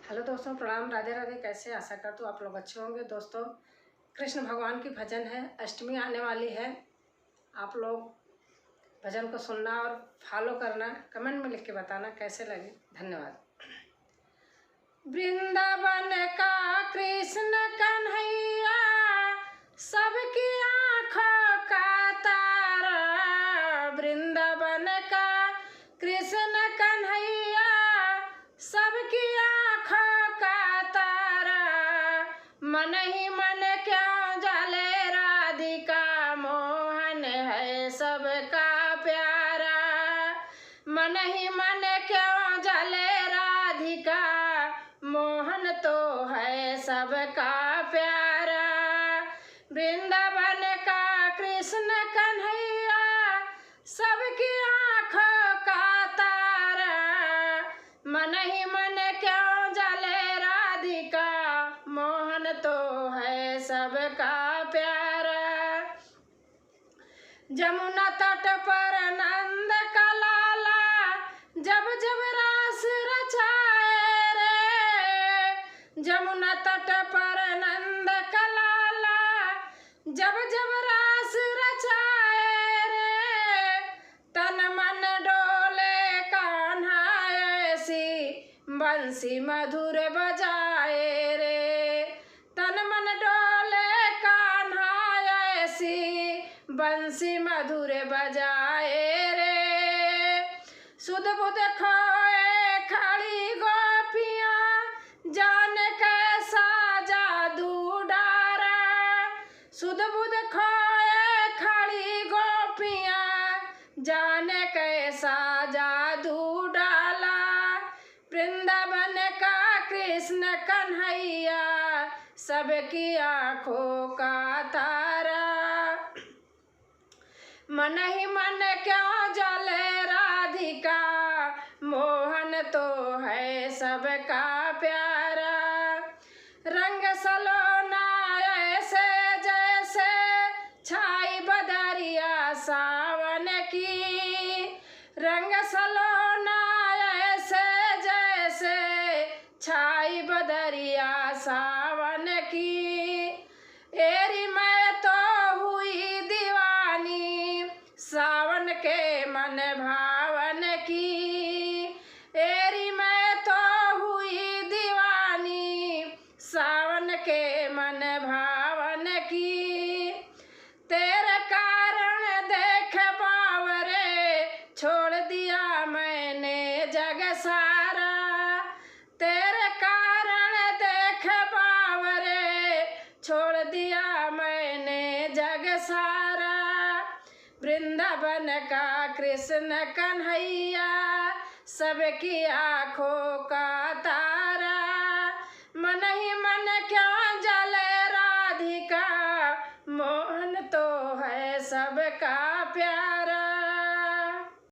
Hello दोस्तों, प्रणाम, राधे राधे। कैसे? आशा करता हूँ आप लोग अच्छे होंगे। दोस्तों, कृष्ण भगवान की भजन है, अष्टमी आने वाली है। आप लोग भजन को सुनना और फॉलो करना, कमेंट में लिख के बताना कैसे लगे। धन्यवाद। वृंदावन का कृष्ण कन्हैया, सबकी आँखों का तारा। वृंदावन का कृष्ण कन्हैया, सबकी आँखों का तारा। मन ही मन क्यों जले राधिका, मोहन है सबका प्यारा। मन ही मन क्यों जले राधिका, मोहन तो है सबका प्यारा। वृंदावन का कृष्ण कन्हैया, सबकी आँखों का तारा। मन ही मन क्यों जले राधिका, मोहन तो है सबका प्यारा। जमुना तट पर नंद का लाला, जब जब रास रचाए रे। जमुना तट पर नंद का लाला, जब जब रास रचाए रे। तन मन डोले कान्हा ऐसी, बंसी मधुर बजाए रे। तन मन डोले कान्हा ऐसी, बंसी मधुर बजाए रे। सुध बुध खोए खड़ी गोपियाँ, जाने कैसा जादू डारा। सुध बुध खोए खड़ी गोपियाँ, जाने कैसा जादू डाला। वृंदावन का कृष्ण कन्हैया, सबकी आँखों का तारा। मन ही मन क्यों जले राधिका, मोहन तो है सबका प्यारा। रंग सलोना ऐसे जैसे, छाई बदरिया सावन की। रंग सलोना ऐसे जैसे, छाई बदरिया सावन की। एरी मैं तो हुई दीवानी, सावन के मन भावन की। एरी मैं तो हुई दीवानी, सावन के मन भावन की। तेरे कारण देख बावरे, छोड़ दिया मैंने जग सारा। तेरे कारण देख बावरे, छोड़ दिया मैंने जग सारा। वृंदावन का कृष्ण कन्हैया, सबकी आँखों का तारा। मन ही मन क्यों जले राधिका, मोहन तो है सबका प्यारा।